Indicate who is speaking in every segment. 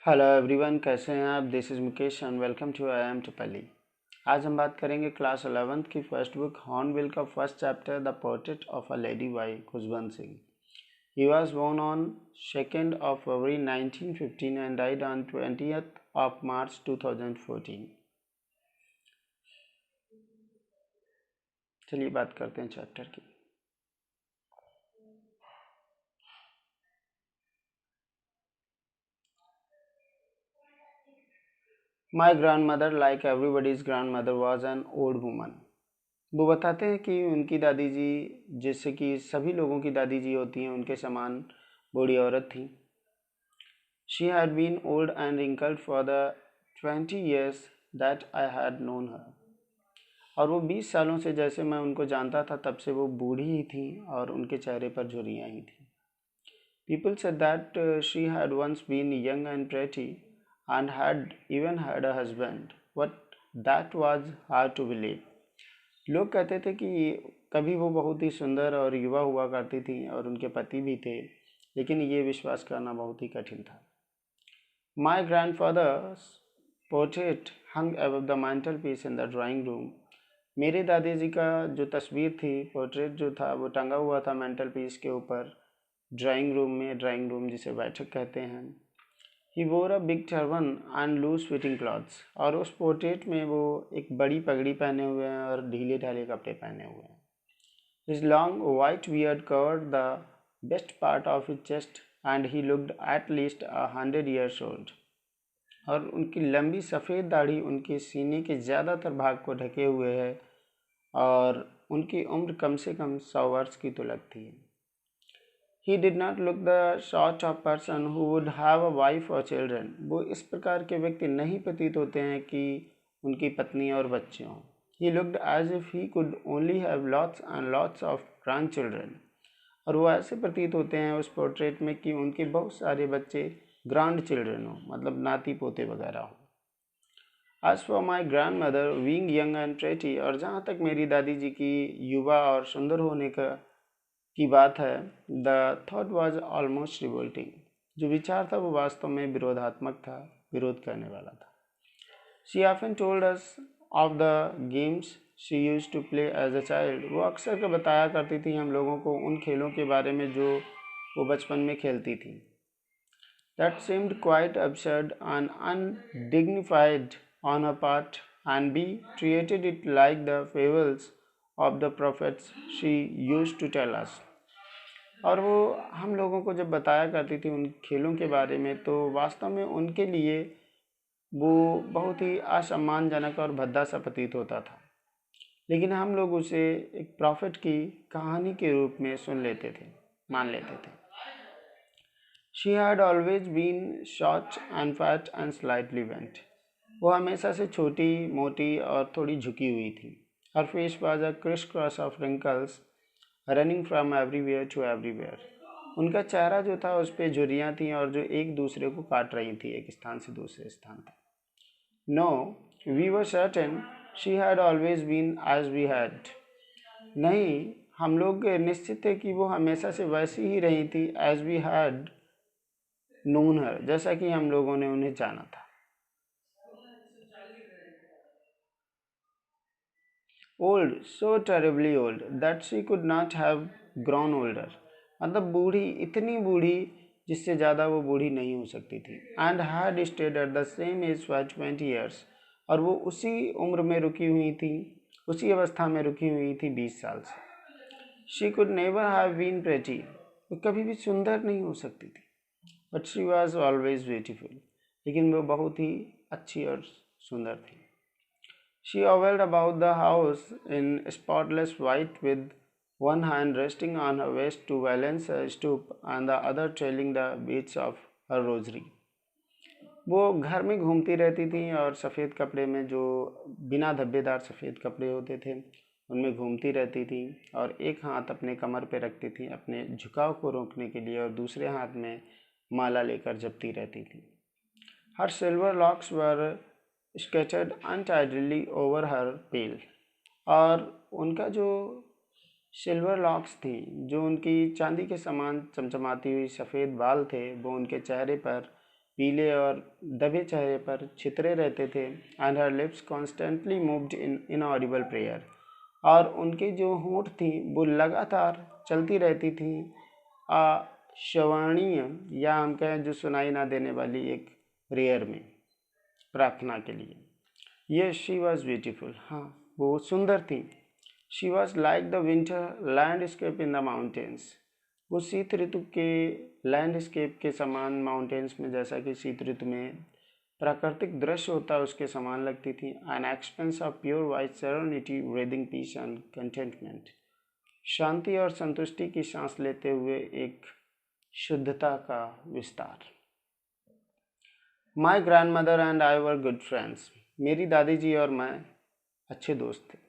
Speaker 1: Hello everyone, कैसे हैं आप। This is Mukesh and welcome to I am Tupalli. आज हम बात करेंगे क्लास 11th की फर्स्ट बुक हॉर्नबिल का first chapter the portrait of a lady by Khushwant Singh. He was born on 2nd of February 1915 and died on 20th of March 2014। चलिए बात करते हैं चैप्टर की। My grand mother like everybody's grand mother was an old woman. वो बताते हैं कि उनकी दादी जी, जैसे कि सभी लोगों की दादी जी होती हैं, उनके समान बूढ़ी औरत थी। She had been old and wrinkled for the 20 years that I had known her. और वो 20 सालों से जैसे मैं उनको जानता था तब से वो बूढ़ी ही थी और उनके चेहरे पर झुर्रियाँ ही थी। People said that she had once been young and pretty and had even had a husband, but that was hard to believe. लोग कहते थे कि कभी वो बहुत ही सुंदर और युवा हुआ करती थी और उनके पति भी थे, लेकिन ये विश्वास करना बहुत ही कठिन था। My grandfather's portrait hung above the mantel piece in the drawing room. मेरे दादाजी का जो तस्वीर थी, पोर्ट्रेट जो था, वो टंगा हुआ था मेंटल पीस के ऊपर ड्राइंग रूम में। ड्राइंग रूम जिसे बैठक कहते हैं। He wore a big turban and loose fitting clothes. और उस पोर्ट्रेट में वो एक बड़ी पगड़ी पहने हुए हैं और ढीले ढाले कपड़े पहने हुए हैं। His long white beard covered the best part of his chest and he looked at least 100 years old. और उनकी लंबी सफ़ेद दाढ़ी उनके सीने के ज़्यादातर भाग को ढके हुए है और उनकी उम्र कम से कम 100 वर्ष की तो लगती है। He did not look the sort of person who would have a wife or children। वो इस प्रकार के व्यक्ति नहीं प्रतीत होते हैं कि उनकी पत्नी और बच्चे हों। He looked as if he could only have lots and lots of grandchildren। और वो ऐसे प्रतीत होते हैं उस पोर्ट्रेट में कि उनके बहुत सारे बच्चे ग्रैंड चिल्ड्रन हों, मतलब नाती पोते वगैरह हों। As for my grandmother being young and pretty, और जहाँ तक मेरी दादी जी की युवा और सुंदर होने की बात है, the thought was almost revolting. जो विचार था वो वास्तव में विरोधात्मक था, विरोध करने वाला था। She often told us of the games she use to play as a child. वो अक्सर के बताया करती थी हम लोगों को उन खेलों के बारे में जो वो बचपन में खेलती थी। That seemed quite absurd and undignified on her part, and we treated it like the fables of the prophets she used to tell us। और वो हम लोगों को जब बताया करती थी उन खेलों के बारे में, तो वास्तव में उनके लिए वो बहुत ही असम्मानजनक और भद्दा सा प्रतीत होता था, लेकिन हम लोग उसे एक प्रॉफिट की कहानी के रूप में सुन लेते थे, मान लेते थे। She had always been short and fat and slightly bent. वो हमेशा से छोटी, मोटी और थोड़ी झुकी हुई थी। Her face was a criss cross of wrinkles running from everywhere to everywhere. उनका चेहरा जो था उस पर झुर्रियाँ थीं और जो एक दूसरे को काट रही थी एक स्थान से दूसरे स्थान तक। No, we were certain she had always been as we had. नहीं, हम लोग निश्चित थे कि वो हमेशा से वैसी ही रही थी, as we had known her, जैसा कि हम लोगों ने उन्हें जाना था। Old, so terribly old that she could not have grown older. मतलब बूढ़ी, इतनी बूढ़ी जिससे ज़्यादा वो बूढ़ी नहीं हो सकती थी। And had stayed at the same age for 20 years। और वो उसी उम्र में रुकी हुई थी, उसी अवस्था में रुकी हुई थी 20 साल से। She could never have been pretty. वो कभी भी सुंदर नहीं हो सकती थी। But she was always beautiful. लेकिन वो बहुत ही अच्छी और सुंदर थी। She hovered about the house in spotless white, with one hand resting on her waist to balance her stoop and the other trailing the beads of her rosary। वो घर में घूमती रहती थी और सफ़ेद कपड़े में, जो बिना धब्बेदार सफ़ेद कपड़े होते थे, उनमें घूमती रहती थी और एक हाथ अपने कमर पे रखती थी अपने झुकाव को रोकने के लिए और दूसरे हाथ में माला लेकर जपती रहती थी। हर सिल्वर लॉक्स वर स्केटर्ड अनटाइडली ओवर हर पेल। और उनका जो सिल्वर लॉक्स थी, जो उनकी चांदी के समान चमचमाती हुई सफ़ेद बाल थे, वो उनके चेहरे पर पीले और दबे चेहरे पर छितरे रहते थे, and her lips constantly moved in inaudible prayer, और उनके जो होंठ थी वो लगातार चलती रहती थी अश्रवणीय, या हम कहें जो सुनाई ना देने वाली एक प्रेयर में, प्रार्थना के लिए। यस, शी वॉज ब्यूटीफुल, हाँ वो सुंदर थी। She was like the winter landscape in the mountains, वो शीत ऋतु के लैंडस्केप के समान माउंटेन्स में, जैसा कि शीत ऋतु में प्राकृतिक दृश्य होता है उसके समान लगती थी। An expanse of pure white serenity breathing peace and contentment, शांति और संतुष्टि की सांस लेते हुए एक शुद्धता का विस्तार। My grand mother and I were good friends, मेरी दादी जी और मैं अच्छे दोस्त थे।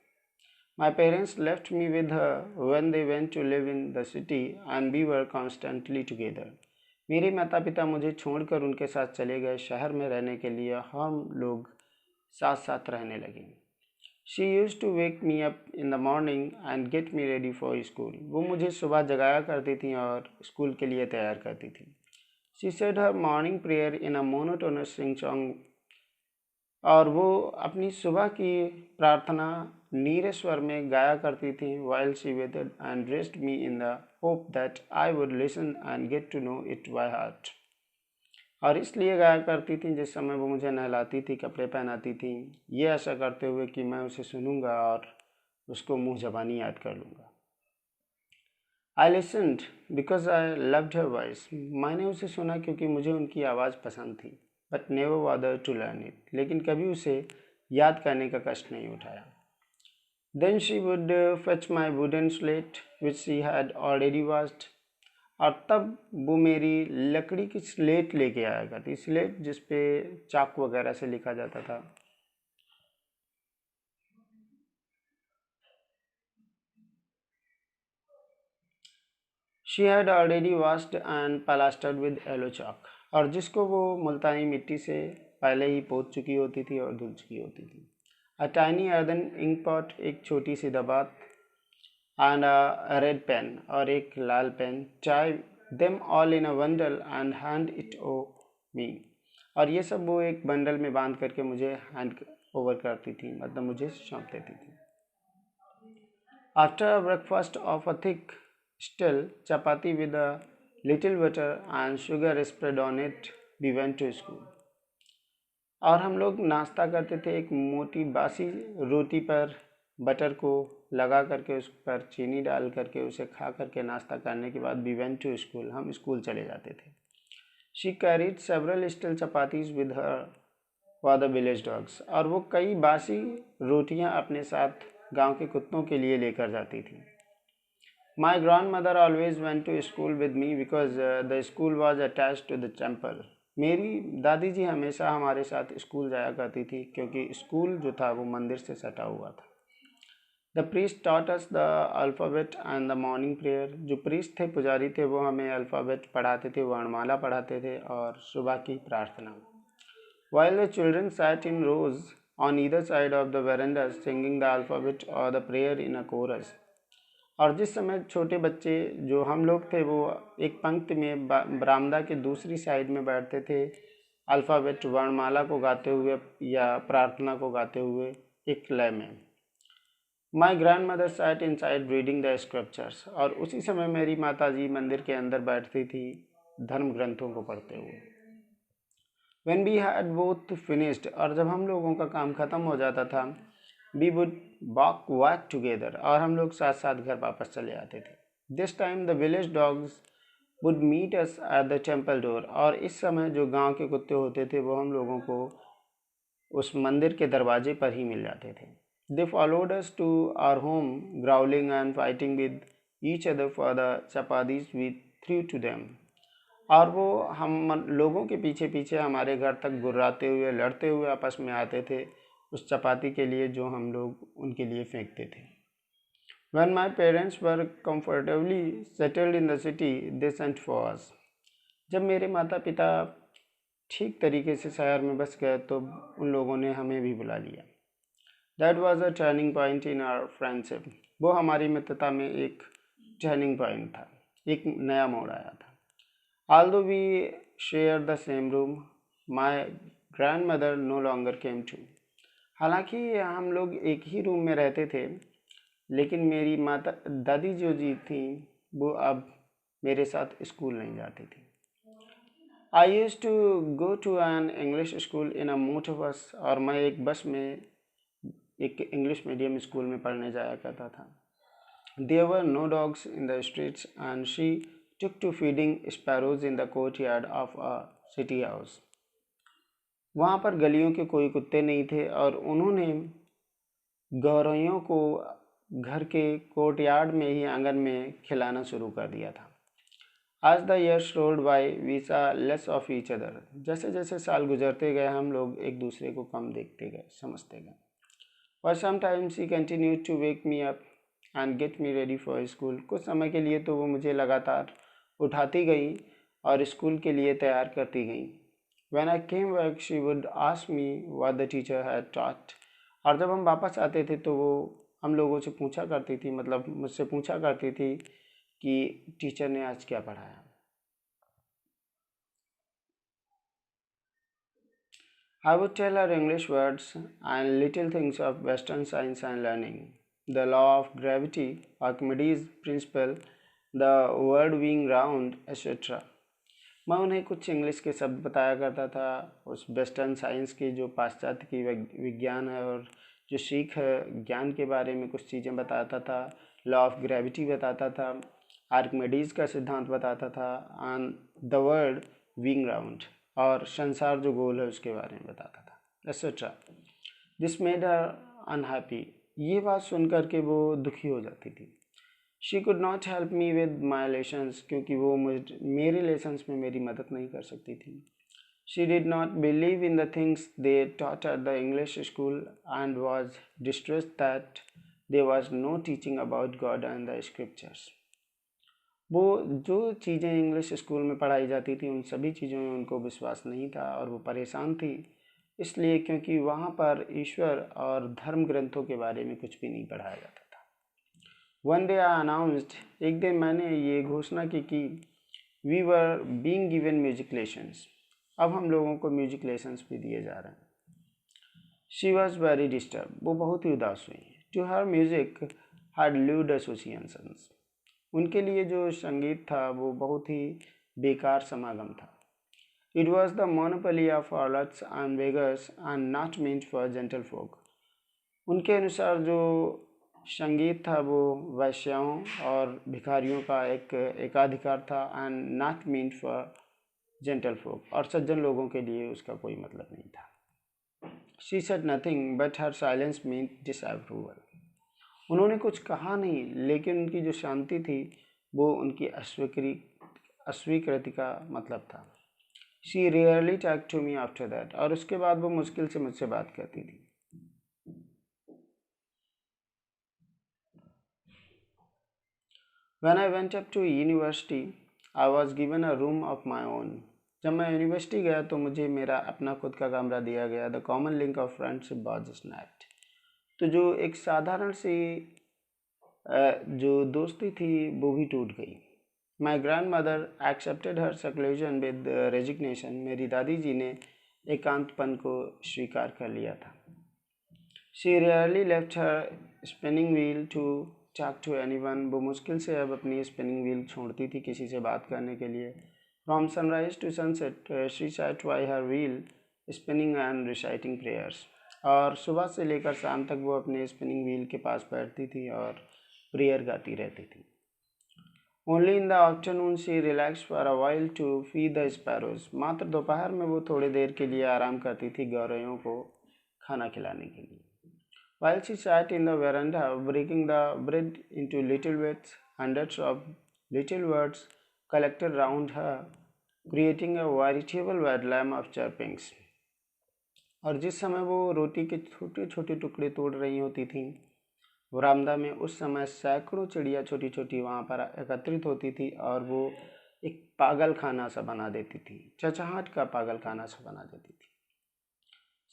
Speaker 1: My parents left me with her when they went to live in the city and we were constantly together. मेरे माता पिता मुझे छोड़कर उनके साथ चले गए शहर में रहने के लिए, हम लोग साथ साथ रहने लगे। She used to wake me up in the morning and get me ready for school. वो मुझे सुबह जगाया करती थी और स्कूल के लिए तैयार करती थी। She said her morning prayer in a monotonous sing-song, और वो अपनी सुबह की प्रार्थना नीरे स्वर में गाया करती थी। while she waited and dressed me in the hope that I would listen and get to know it by heart, और इसलिए गाया करती थी जिस समय वो मुझे नहलाती थी, कपड़े पहनाती थी, ये आशा करते हुए कि मैं उसे सुनूंगा और उसको मुंह ज़बानी याद कर लूँगा। I listened because I loved her voice, मैंने उसे सुना क्योंकि मुझे उनकी आवाज़ पसंद थी। But never bothered to learn it, लेकिन कभी उसे याद करने का कष्ट नहीं उठाया। Then she would fetch my wooden slate which she had already washed, और तब वो मेरी लकड़ी की स्लेट लेके आया करती, स्लेट जिस पे चाक वगैरह से लिखा जाता था। She had already washed and plastered with yellow chalk, और जिसको वो मुल्तानी मिट्टी से पहले ही पोत चुकी होती थी और धुल चुकी होती थी। A tiny earthen ink pot, एक छोटी सी दबात, and a red pen, और एक लाल pen, tie them all in a bundle and hand it over me, और ये सब वो एक बंडल में बांध करके मुझे हैंड ओवर करती थी, मतलब मुझे सौंप देती थी। After a breakfast of a thick still chapati with a little butter and sugar spread on it, we went to school, और हम लोग नाश्ता करते थे एक मोटी बासी रोटी पर बटर को लगा करके, उस पर चीनी डाल करके, उसे खा करके नाश्ता करने के बाद वी वेंट टू स्कूल, हम स्कूल चले जाते थे। She carried several still chapatis with her for the village dogs, और वो कई बासी रोटियां अपने साथ गांव के कुत्तों के लिए लेकर जाती थी। My grandmother always went to school with me because the school was attach to the temple, मेरी दादी जी हमेशा हमारे साथ स्कूल जाया करती थी क्योंकि स्कूल जो था वो मंदिर से सटा हुआ था। The priest taught us the alphabet and the morning prayer, जो प्रीस्ट थे, पुजारी थे, वो हमें अल्फ़ाबेट पढ़ाते थे, वर्णमाला पढ़ाते थे और सुबह की प्रार्थना। While the children sat in rows on either side of the veranda singing the alphabet or the prayer in a chorus, और जिस समय छोटे बच्चे जो हम लोग थे वो एक पंक्ति में बरामदा के दूसरी साइड में बैठते थे, अल्फ़ाबेट वर्णमाला को गाते हुए या प्रार्थना को गाते हुए एक लय में। My grand mother sat in side reading the scriptures, और उसी समय मेरी माता जी मंदिर के अंदर बैठती थी धर्म ग्रंथों को पढ़ते हुए। When we had both finished, और जब हम लोगों का काम ख़त्म हो जाता था, we would walk together, और हम लोग साथ साथ घर वापस चले आते थे। This time the village dogs would meet us at the temple door, और इस समय जो गांव के कुत्ते होते थे वो हम लोगों को उस मंदिर के दरवाजे पर ही मिल जाते थे। They followed us to our home, growling and fighting with each other for the chapatis we threw to them, और वो हम लोगों के पीछे पीछे हमारे घर तक गुर्राते हुए, लड़ते हुए आपस में आते थे उस चपाती के लिए जो हम लोग उनके लिए फेंकते थे। When my parents were comfortably settled in the city, they sent for us. जब मेरे माता पिता ठीक तरीके से शहर में बस गए तो उन लोगों ने हमें भी बुला लिया। That was a turning point in our friendship. वो हमारी मित्रता में एक टर्निंग पॉइंट था, एक नया मोड़ आया था। Although we shared the same room, my grandmother no longer came to. हालांकि हम लोग एक ही रूम में रहते थे, लेकिन मेरी माता दादी जो जी थी वो अब मेरे साथ स्कूल नहीं जाती थी। I used to go to an English school in a motor bus, और मैं एक बस में एक इंग्लिश मीडियम स्कूल में पढ़ने जाया करता था। There were no dogs in the streets, and she took to feeding sparrows in the courtyard of a city house. वहाँ पर गलियों के कोई कुत्ते नहीं थे, और उन्होंने गौरैयों को घर के कोर्टयार्ड में ही आंगन में खिलाना शुरू कर दिया था। As the years rolled by, we saw less of each other. जैसे जैसे साल गुजरते गए हम लोग एक दूसरे को कम देखते गए, समझते गए। For some time she continued to wake me up and get me ready for school. कुछ समय के लिए तो वो मुझे लगातार उठाती गई और स्कूल के लिए तैयार करती गई। When I came back, she would ask me what the teacher had taught. और जब हम वापस आते थे तो वो हम लोगों से पूछा करती थी, मतलब मुझसे पूछा करती थी कि टीचर ने आज क्या पढ़ाया। I would tell her English words and little things of Western science and learning, the law of gravity, Archimedes' principle, the world being round, etc. मैं उन्हें कुछ इंग्लिश के शब्द बताया करता था, उस वेस्टर्न साइंस की जो पाश्चात्य की विज्ञान है और जो सीख है ज्ञान के बारे में कुछ चीज़ें बताता था, लॉ ऑफ ग्रेविटी बताता था, आर्किमिडीज का सिद्धांत बताता था, and the world being round, और संसार जो गोल है उसके बारे में बताता था, etcetera. This made her unhappy. ये बात सुन कर के वो दुखी हो जाती थी। She could not help me with my lessons, क्योंकि वो मेरे लेसन्स में मेरी मदद नहीं कर सकती थी। She did not believe in the things they taught at the English school and was distressed that there was no teaching about God and the scriptures. वो जो चीज़ें इंग्लिश स्कूल में पढ़ाई जाती थी उन सभी चीज़ों में उनको विश्वास नहीं था, और वो परेशान थी इसलिए क्योंकि वहाँ पर ईश्वर और धर्म ग्रंथों के बारे में कुछ भी नहीं पढ़ाया जाता था। वन डे आई अनाउंस्ड, एक दिन मैंने ये घोषणा की कि we were being given music lessons, अब हम लोगों को म्यूजिक लेसन्स भी दिए जा रहे हैं। शी वॉज वेरी डिस्टर्ब, वो बहुत ही उदास हुई। To her music had lewd associations, उनके लिए जो संगीत था वो बहुत ही बेकार समागम था। It was the monopoly of harlots and beggars and not meant for gentle folk. उनके अनुसार जो संगीत था वो वैश्याओं और भिखारियों का एक एकाधिकार था, and not meant for gentle folk, और सज्जन लोगों के लिए उसका कोई मतलब नहीं था। She said nothing but her silence meant disapproval. उन्होंने कुछ कहा नहीं, लेकिन उनकी जो शांति थी वो उनकी अस्वीकृति का मतलब था। She rarely talk to me after that, और उसके बाद वो मुश्किल से मुझसे बात करती थी। When I went up to university, I was given a room of my own. जब मैं यूनिवर्सिटी गया तो मुझे मेरा अपना खुद का कमरा दिया गया। The common link of friendship was snapped. तो जो एक साधारण सी जो दोस्ती थी वो भी टूट गई। My grand mother accepted her secularism with resignation. मेरी दादी जी ने एकांतपन को स्वीकार कर लिया था। She rarely left her spinning wheel to talk to anyone. वो मुश्किल से अब अपनी स्पिनिंग व्हील छोड़ती थी किसी से बात करने के लिए। From sunrise to sunset she sat by her wheel spinning and reciting prayers. और सुबह से लेकर शाम तक वो अपने स्पिनिंग व्हील के पास बैठती थी और प्रेयर गाती रहती थी। Only in the afternoon she relax for a while to feed the sparrows. मात्र दोपहर में वो थोड़ी देर के लिए आराम करती थी गौरैयों को खाना खिलाने के लिए। While she sat in the veranda, breaking the bread into little bits, hundreds of little birds collected round her, creating a veritable bedlam of chirpings. और जिस समय वो रोटी के छोटे छोटे टुकड़े तोड़ रही होती थीं बरामदा में, उस समय सैकड़ों चिड़िया छोटी छोटी वहाँ पर एकत्रित होती थी और वो एक पागल खाना सा बना देती थी, चहचहाट का पागल खाना सा बना देती थी।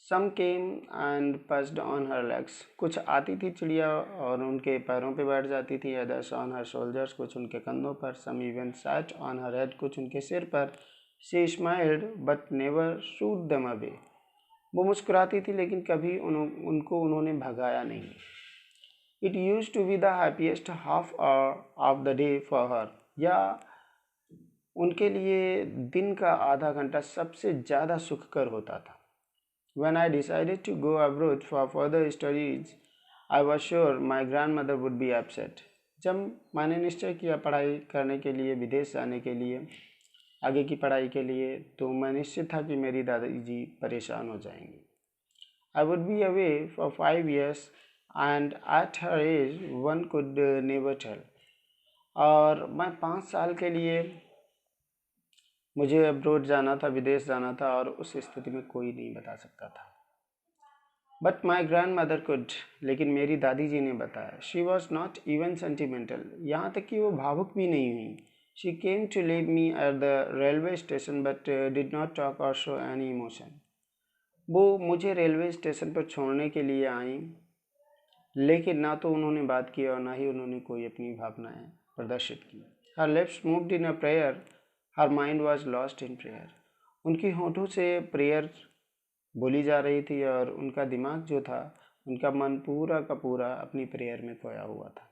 Speaker 1: Some came and perched on her legs. कुछ आती थी चिड़िया और उनके पैरों पे बैठ जाती थी। Others on her shoulders, कुछ उनके कंधों पर। Some even sat on her head, कुछ उनके सिर पर। She smiled but never shooed them away. वो मुस्कुराती थी लेकिन कभी उनको उन्होंने भगाया नहीं. It used to be the happiest half hour of the day for her. या उनके लिए दिन का आधा घंटा सबसे ज़्यादा सुखकर होता था. When I decided to go abroad for further studies, I was sure my grandmother would be upset. जब मैंने निश्चय किया पढ़ाई करने के लिए विदेश जाने के लिए आगे की पढ़ाई के लिए, तो मैं निश्चित था कि मेरी दादाजी परेशान हो जाएंगी. I would be away for 5 years and at her age one could never tell. और मैं 5 साल के लिए मुझे अब्रोड जाना था, विदेश जाना था, और उस स्थिति में कोई नहीं बता सकता था. But my grandmother could. लेकिन मेरी दादी जी ने बताया. She was not even sentimental. यहाँ तक कि वो भावुक भी नहीं हुई. She came to leave me at the railway station but did not talk or show any emotion. वो मुझे रेलवे स्टेशन पर छोड़ने के लिए आई, लेकिन ना तो उन्होंने बात की और ना ही उन्होंने कोई अपनी भावनाएं प्रदर्शित की. हर lips moved in a prayer. Her mind was lost in prayer. उनकी होठों से प्रेयर बोली जा रही थी और उनका दिमाग जो था, उनका मन पूरा का पूरा अपनी प्रेयर में खोया हुआ था.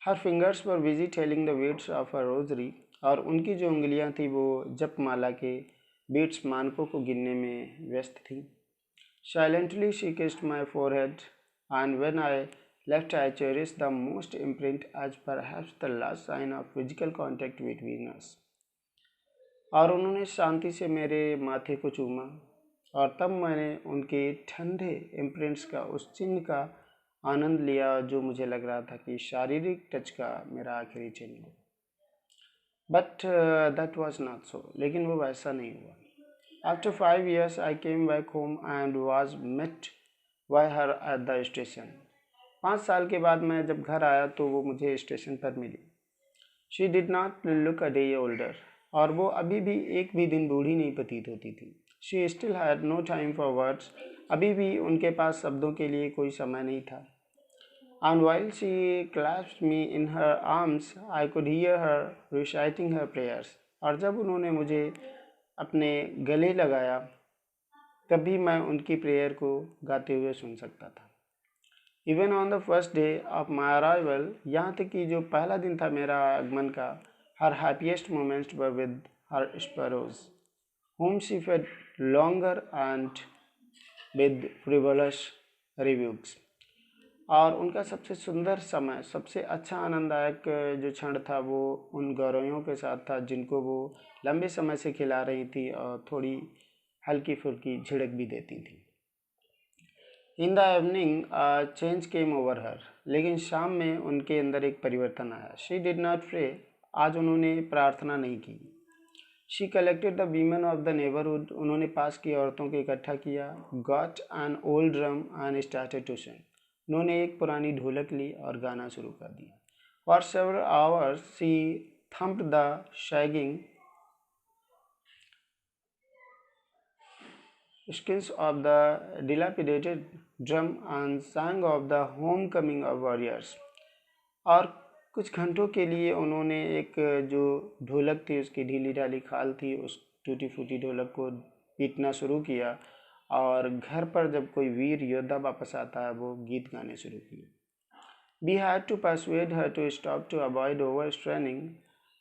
Speaker 1: Her fingers were busy telling the beads of a rosary. और उनकी जो उंगलियां थी वो जपमाला के बीट्स मानकों को गिनने में व्यस्त थी. Silently she kissed my forehead and when I left, I cherished the most imprint as perhaps the last sign of physical contact between us. और उन्होंने शांति से मेरे माथे को चूमा, और तब मैंने उनके ठंडे इम्प्रिंट्स का, उस चिन्ह का आनंद लिया जो मुझे लग रहा था कि शारीरिक टच का मेरा आखिरी चिन्ह हो. But that was not so. लेकिन वो वैसा नहीं हुआ. After 5 years I came back home and was met by her at the station. 5 साल के बाद मैं जब घर आया तो वो मुझे स्टेशन पर मिली. She did not look a day older. और वो अभी भी एक भी दिन बूढ़ी नहीं प्रतीत होती थी. She still had no time for words. अभी भी उनके पास शब्दों के लिए कोई समय नहीं था. And while she clapped me in her arms I could hear her reciting her prayers. और जब उन्होंने मुझे अपने गले लगाया, तब भी मैं उनकी प्रेयर को गाते हुए सुन सकता था. Even on the first day of my arrival. यहाँ तक कि जो पहला दिन था मेरा आगमन का, her happiest moments were with her sparrows whom she fed longer and with frivolous rebukes. और उनका सबसे सुंदर समय, सबसे अच्छा आनंददायक जो क्षण था वो उन गौरवों के साथ था जिनको वो लंबे समय से खिला रही थी और थोड़ी हल्की फुल्की झिड़क भी देती थी. In the evening change came over her. लेकिन शाम में उनके अंदर एक परिवर्तन आया. She did not pray. आज उन्होंने प्रार्थना नहीं की. She collected the women of the neighbourhood. उन्होंने पास की औरतों को इकट्ठा किया. Got an old drum and started to sing. उन्होंने एक पुरानी ढोलक ली और गाना शुरू कर दिया. For several hours she thumped the sagging skins of the dilapidated drum and sang of the homecoming of warriors. और कुछ घंटों के लिए उन्होंने एक जो ढोलक थी, उसकी ढीली ढाली खाल थी, उस टूटी फूटी ढोलक को पीटना शुरू किया. और घर पर जब कोई वीर योद्धा वापस आता है, वो गीत गाने शुरू किए. We had to persuade her to stop to avoid overstraining.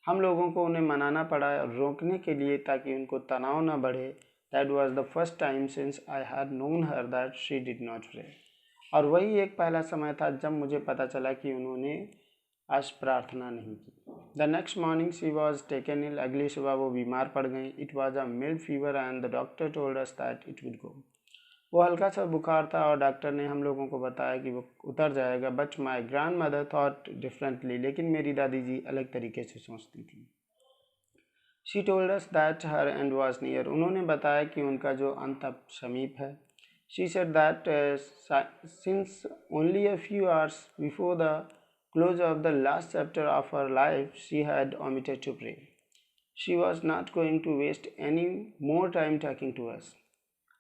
Speaker 1: हम लोगों को उन्हें मनाना पड़ा रोकने के लिए ताकि उनको तनाव न बढ़े. That was the first time since I had known her that she did not pray. और वही एक पहला समय था जब मुझे पता चला कि उन्होंने आज प्रार्थना नहीं की. The next morning she was taken ill. अगली सुबह वो बीमार पड़ गई. It was a mild fever and the doctor told us that it would go. वो हल्का सा बुखार था और डॉक्टर ने हम लोगों को बताया कि वो उतर जाएगा. But my grandmother thought differently. लेकिन मेरी दादी जी अलग तरीके से सोचती थी. She told us that her end was near. उन्होंने बताया कि उनका जो अंत अब समीप है. She said that since only a few hours before the close of the last chapter of her life she had omitted to pray. She was not going to waste any more time talking to us.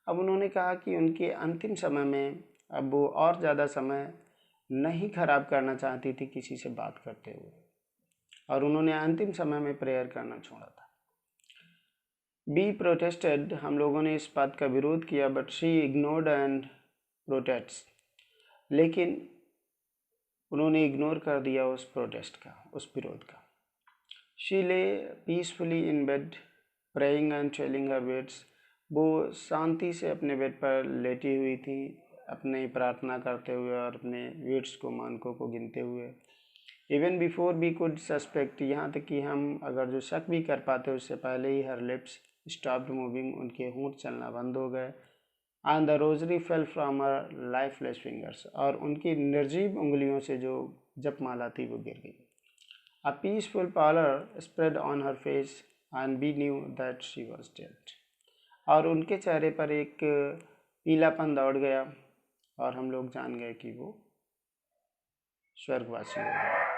Speaker 1: अब उन्होंने कहा कि उनके अंतिम समय में अब वो और ज़्यादा समय नहीं खराब करना चाहती थी किसी से बात करते हुए. और उन्होंने अंतिम समय में प्रेयर करना छोड़ा था। बी प्रोटेस्टेड, हम लोगों ने इस बात का विरोध किया, but she ignored and protest, लेकिन उन्होंने इग्नोर कर दिया उस प्रोटेस्ट का, उस विरोध का। शी ले peacefully in bed praying and trailing her words, वो शांति से अपने बेड पर लेटी हुई थी, अपनी प्रार्थना करते हुए और अपने वर्ड्स को, मानकों को गिनते हुए। Even before we could suspect, यहाँ तक कि हम अगर जो शक भी कर पाते उससे पहले ही हर लिप्स स्टॉप्ड मूविंग, उनके होंठ चलना बंद हो गए। And the rosary fell from her lifeless fingers, और उनकी निर्जीव उंगलियों से जो जपमाला थी वो गिर गई। A peaceful pallor spread on her face and we knew that she was dead, और उनके चेहरे पर एक पीलापन दौड़ गया और हम लोग जान गए कि वो स्वर्गवासी हो गए।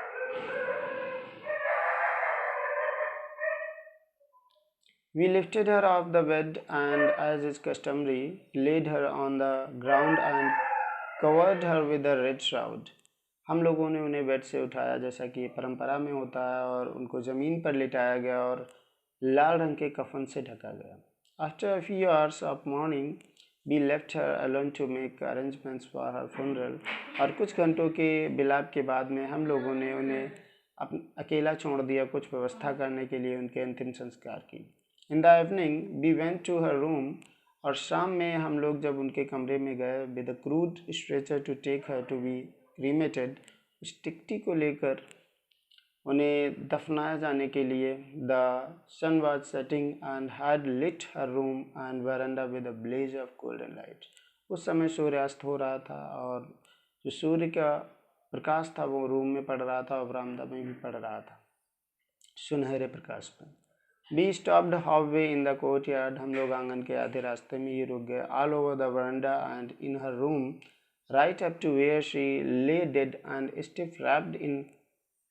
Speaker 1: We lifted her off the bed and, as is customary, laid her on the ground and covered her with a red shroud. हम लोगों ने उन्हें बेड से उठाया जैसा कि परंपरा में होता है, और उनको ज़मीन पर लिटाया गया और लाल रंग के कफन से ढका गया। After a few hours of mourning, we left her alone to make arrangements for her funeral. और कुछ घंटों के विलाप के बाद में हम लोगों ने उन्हें अकेला छोड़ दिया कुछ व्यवस्था करने के लिए उनके अंतिम संस्कार की। In the evening we went to her room, और शाम में हम लोग जब उनके कमरे में गए with a crude stretcher to take her to be cremated, उस टिकटी को लेकर उन्हें दफनाया जाने के लिए। The sun was setting and had lit her room and verandah with a blaze of golden light. उस समय सूर्यास्त हो रहा था और जो सूर्य का प्रकाश था वो रूम में पड़ रहा था और बरामदा में भी पड़ रहा था सुनहरे प्रकाश में। Be stopped half way in the court yard, हम लोग आंगन के आधे रास्ते में ही रुक गए। All over the verandah and in her room right up to where she lay dead and stiff wrapped in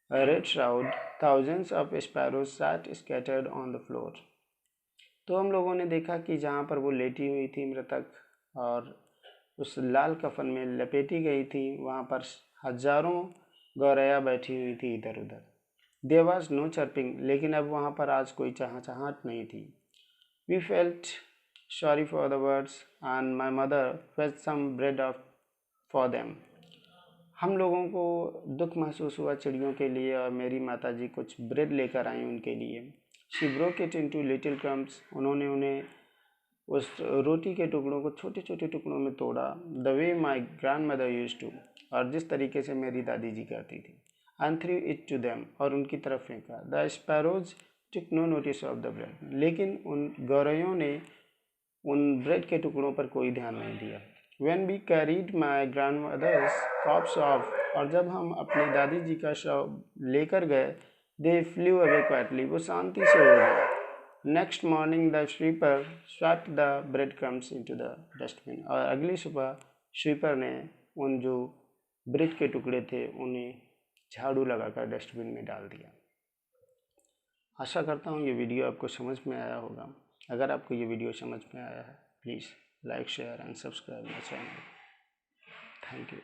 Speaker 1: red shroud, thousands of sparrows sat scattered on the floor. तो हम लोगों ने देखा कि जहाँ पर वो लेटी हुई थी मृतक और उस लाल कफन में लपेटी गई थी, वहाँ पर हजारों गौरैया बैठी हुई थी इधर उधर। देयर वॉज नो चर्पिंग, लेकिन अब वहाँ पर आज कोई चहचहाहट नहीं थी। We felt sorry for the words and my mother fetch some bread of for them. हम लोगों को दुख महसूस हुआ चिड़ियों के लिए, और मेरी माता जी कुछ ब्रेड लेकर आई उनके लिए। She broke it into little crumbs, उन्होंने उन्हें उस रोटी के टुकड़ों को छोटे छोटे टुकड़ों में तोड़ा। The way my grandmother used to, और जिस तरीके से मेरी दादी जी करती थी। And threw it to them, और उनकी तरफ फेंका। The sparrows took no notice of the bread, लेकिन उन गौरैयों ने उन ब्रेड के टुकड़ों पर कोई ध्यान नहीं दिया। When we carried my grandmother's corpse off, और जब हम अपनी दादी जी का शव लेकर गए, they flew away quietly, वो शांति से उड़ गए। Next morning the sweeper swept the breadcrumbs into the dustbin, और अगली सुबह स्वीपर ने उन जो ब्रेड के टुकड़े थे उन्हें झाड़ू लगाकर डस्टबिन में डाल दिया। आशा करता हूँ ये वीडियो आपको समझ में आया होगा। अगर आपको ये वीडियो समझ में आया है, please like share and subscribe my channel. Thank you.